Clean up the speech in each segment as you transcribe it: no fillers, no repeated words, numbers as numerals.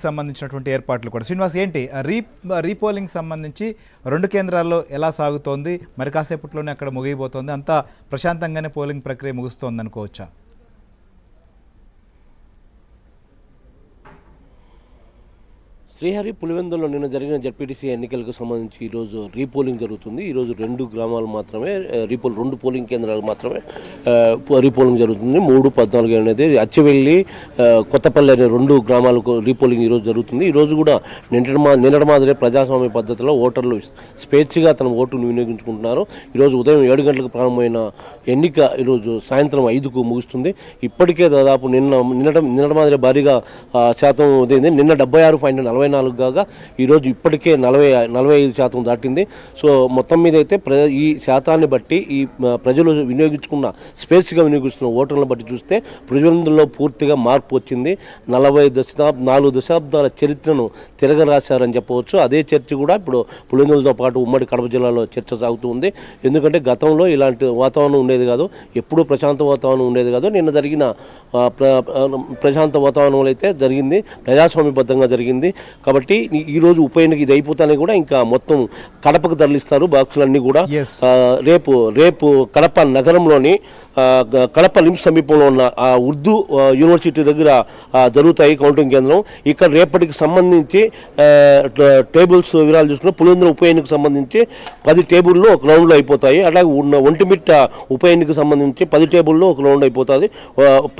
సంబంధించినటువంటి ఏర్పాట్లు కూడా శ్రీనివాస్ ఏంటి రీపోలింగ్ సంబంధించి రెండు కేంద్రాల్లో ఎలా సాగుతోంది మరి కాసేపట్లోనే అక్కడ ముగియబోతోంది అంతా ప్రశాంతంగానే పోలింగ్ ప్రక్రియ ముగుస్తోంది అనుకోవచ్చా శ్రీహరి పులివెందులో నిన్న జరిగిన జడ్పీటీసీ ఎన్నికలకు సంబంధించి ఈరోజు రీపోలింగ్ జరుగుతుంది. ఈరోజు రెండు గ్రామాలు మాత్రమే రెండు పోలింగ్ కేంద్రాలు మాత్రమే రీపోలింగ్ జరుగుతుంది. 3-14 అనేది అచ్చివెల్లి కొత్తపల్లి అనే రెండు గ్రామాలకు రీపోలింగ్ ఈరోజు జరుగుతుంది. ఈరోజు కూడా నిన్నటి మాదిరి ప్రజాస్వామ్య పద్ధతిలో ఓటర్లు స్వేచ్ఛగా తన ఓటును వినియోగించుకుంటున్నారు. ఈరోజు ఉదయం 7 గంటలకు ప్రారంభమైన ఎన్నిక ఈరోజు సాయంత్రం 5కు ముగుస్తుంది. ఇప్పటికే దాదాపు నిన్నటి మాదిరి భారీగా శాతం ఉదయింది. నిన్న 76.44 కాగా ఈరోజు ఇప్పటికే 45% దాటింది. సో మొత్తం మీద అయితే ఈ శాతాన్ని బట్టి ఈ ప్రజలు వినియోగించుకున్న స్వేచ్ఛగా వినియోగిస్తున్న ఓటర్లను బట్టి చూస్తే పులివెందులో పూర్తిగా మార్పు వచ్చింది. 4 దశాబ్దాల చరిత్రను తిరగరాశారని చెప్పవచ్చు. అదే చర్చ కూడా ఇప్పుడు పులివెందులతో పాటు ఉమ్మడి కడప జిల్లాలో చర్చ సాగుతూ ఉంది. ఎందుకంటే గతంలో ఇలాంటి వాతావరణం ఉండేది కాదు, ఎప్పుడూ ప్రశాంత వాతావరణం ఉండేది కాదు. నిన్న జరిగిన ప్రశాంత వాతావరణంలో అయితే జరిగింది, ప్రజాస్వామ్యబద్ధంగా జరిగింది. కాబట్టి ఈరోజు ఉప ఎన్నిక ఇది అయిపోతానే కూడా ఇంకా మొత్తం కడపకు తరలిస్తారు బాక్సులన్నీ కూడా. రేపు కడప నగరంలోని కడప లిమ్స్ సమీపంలో ఉన్న ఉర్దూ యూనివర్సిటీ దగ్గర జరుగుతాయి కౌంటింగ్ కేంద్రం. ఇక్కడ రేపటికి సంబంధించి టేబుల్స్ వివరాలు చూసుకున్న పులివెందుల ఉప ఎన్నికకు సంబంధించి 10 టేబుల్లో ఒక రౌండ్లో అయిపోతాయి. అలాగే ఒంటిమిట్ట ఉప ఎన్నికకు సంబంధించి 10 టేబుల్లో ఒక రౌండ్ అయిపోతుంది.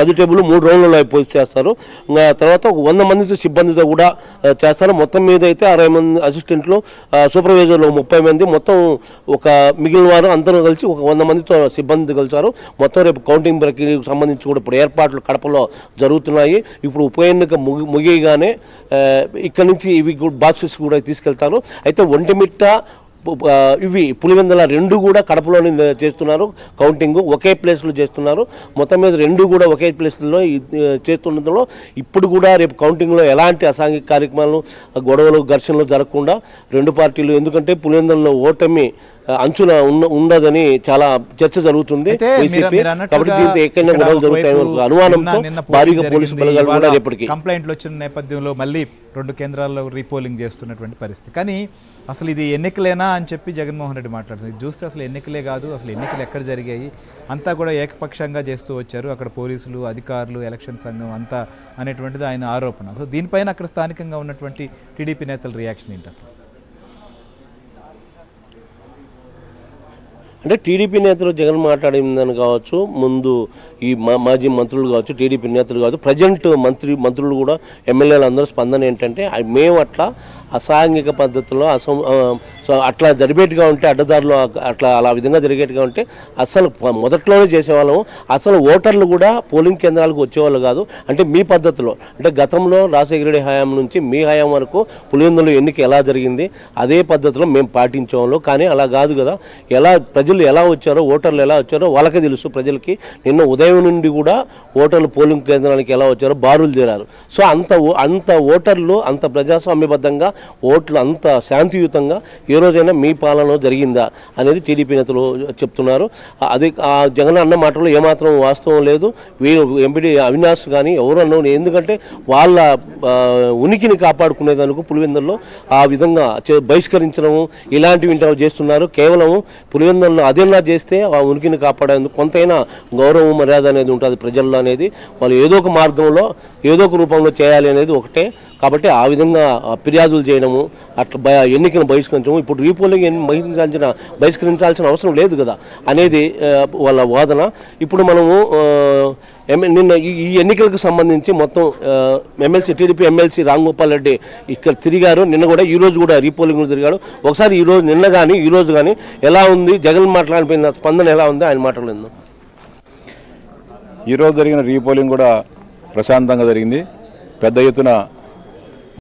10 టేబుల్ 3 రౌండ్లలో అయిపోయి చేస్తారు. తర్వాత ఒక 100 మందితో సిబ్బందితో కూడా చేస్తారు. మొత్తం మీద అయితే 60 మంది అసిస్టెంట్లు, సూపర్వైజర్లు 30 మంది, మొత్తం ఒక మిగిలిన వారు అందరూ కలిసి ఒక 100 మందితో సిబ్బంది కలిసారు. మొత్తం రేపు కౌంటింగ్ ప్రక్రియకు సంబంధించి కూడా ఇప్పుడు ఏర్పాట్లు కడపలో జరుగుతున్నాయి. ఇప్పుడు ఉప ఎన్నిక ముగియగానే ఇక్కడి నుంచి ఇవి బాక్సెస్ కూడా తీసుకెళ్తారు. అయితే ఒంటిమిట్ట ఇవి పులివెందుల రెండు కూడా కడపలోనే చేస్తున్నారు. కౌంటింగ్ ఒకే ప్లేస్లో చేస్తున్నారు. మొత్తం మీద రెండు కూడా ఒకే ప్లేస్లో చేస్తుండడంలో ఇప్పుడు కూడా రేపు కౌంటింగ్లో ఎలాంటి అసాంఘిక కార్యక్రమాలు, గొడవలు, ఘర్షణలు జరగకుండా రెండు పార్టీలు, ఎందుకంటే పులివెందులలో ఓటమి అంచున ఉండదని చాలా చర్చ జరుగుతుంది. కంప్లైంట్లు వచ్చిన నేపథ్యంలో మళ్ళీ రెండు కేంద్రాల్లో రీపోలింగ్ చేస్తున్నటువంటి పరిస్థితి. కానీ అసలు ఇది ఎన్నికలేనా అని చెప్పి జగన్మోహన్ రెడ్డి మాట్లాడుతుంది. చూస్తే అసలు ఎన్నికలే కాదు, అసలు ఎన్నికలు ఎక్కడ జరిగాయి, అంతా కూడా ఏకపక్షంగా చేస్తూ వచ్చారు అక్కడ పోలీసులు, అధికారులు, ఎలక్షన్ సంఘం అంతా అనేటువంటిది ఆయన ఆరోపణ. సో దీనిపైన అక్కడ స్థానికంగా ఉన్నటువంటి టీడీపీ నేతల రియాక్షన్ ఏంటి అసలు? అంటే టీడీపీ నేతలు జగన్ మాట్లాడిందని కావచ్చు, ముందు ఈ మాజీ మంత్రులు కావచ్చు, టీడీపీ నేతలు కావచ్చు, ప్రజెంట్ మంత్రులు కూడా, ఎమ్మెల్యేలు అందరూ స్పందన ఏంటంటే మేము అట్లా అసాంఘిక పద్ధతిలో అట్లా జరిగేట్టుగా ఉంటే, అడ్డదారులు అలా విధంగా జరిగేట్టుగా ఉంటే అసలు మొదట్లోనే చేసేవాళ్ళము. అసలు ఓటర్లు కూడా పోలింగ్ కేంద్రాలకు వచ్చేవాళ్ళు కాదు. అంటే మీ పద్ధతిలో, అంటే గతంలో రాజశేఖర రెడ్డి హయాం నుంచి మీ హయాం వరకు పులివెందుల ఎన్నిక ఎలా జరిగింది అదే పద్ధతిలో మేము పాటించేవాళ్ళు. కానీ అలా కాదు కదా. ప్రజలు ఎలా వచ్చారో, ఓటర్లు ఎలా వచ్చారో వాళ్ళకే తెలుసు ప్రజలకి. నిన్న ఉదయం నుండి కూడా ఓటర్లు పోలింగ్ కేంద్రానికి ఎలా వచ్చారో బారులు తీరారు. సో అంత ఓటర్లు అంత ప్రజాస్వామ్యబద్ధంగా, ఓట్లు అంత శాంతియుతంగా ఏ రోజైనా మీ పాలన జరిగిందా అనేది టీడీపీ నేతలు చెప్తున్నారు. అది జగన్ అన్న మాటలో ఏమాత్రం వాస్తవం లేదు. వీరు ఎంపీ అవినాష్ కానీ ఎవరు అన్న, ఎందుకంటే వాళ్ళ ఉనికిని కాపాడుకునేదానికి పులివెందుల్లో ఆ విధంగా బహిష్కరించడం ఇలాంటివి చేస్తున్నారు. కేవలం పులివెందుల్లో అదేలా చేస్తే ఆ ఉనికిని కాపాడేందుకు కొంతైనా గౌరవం, మర్యాద అనేది ఉంటుంది ప్రజల్లో అనేది. వాళ్ళు ఏదో ఒక మార్గంలో, ఏదో ఒక రూపంలో చేయాలి అనేది ఒకటే. కాబట్టి ఆ విధంగా ఫిర్యాదులు చేయడము, అట్లా ఎన్నికను బహిష్కరించడం, ఇప్పుడు రీపోలింగ్ బహిష్కరించాల్సిన అవసరం లేదు కదా అనేది వాళ్ళ వాదన. ఇప్పుడు మనము నిన్న ఈ ఎన్నికలకు సంబంధించి మొత్తం టీడీపీ ఎమ్మెల్సీ రాంగోపాల్ రెడ్డి ఇక్కడ తిరిగారు. నిన్న కూడా, ఈరోజు కూడా రీపోలింగ్ తిరిగాడు. ఒకసారి నిన్న కానీ ఈరోజు కానీ ఎలా ఉంది, జగన్ మాట్లాడిపోయిన స్పందన ఎలా ఉంది, ఆయన మాట్లాడలేదు. ఈరోజు జరిగిన రీపోలింగ్ కూడా ప్రశాంతంగా జరిగింది. పెద్ద ఎత్తున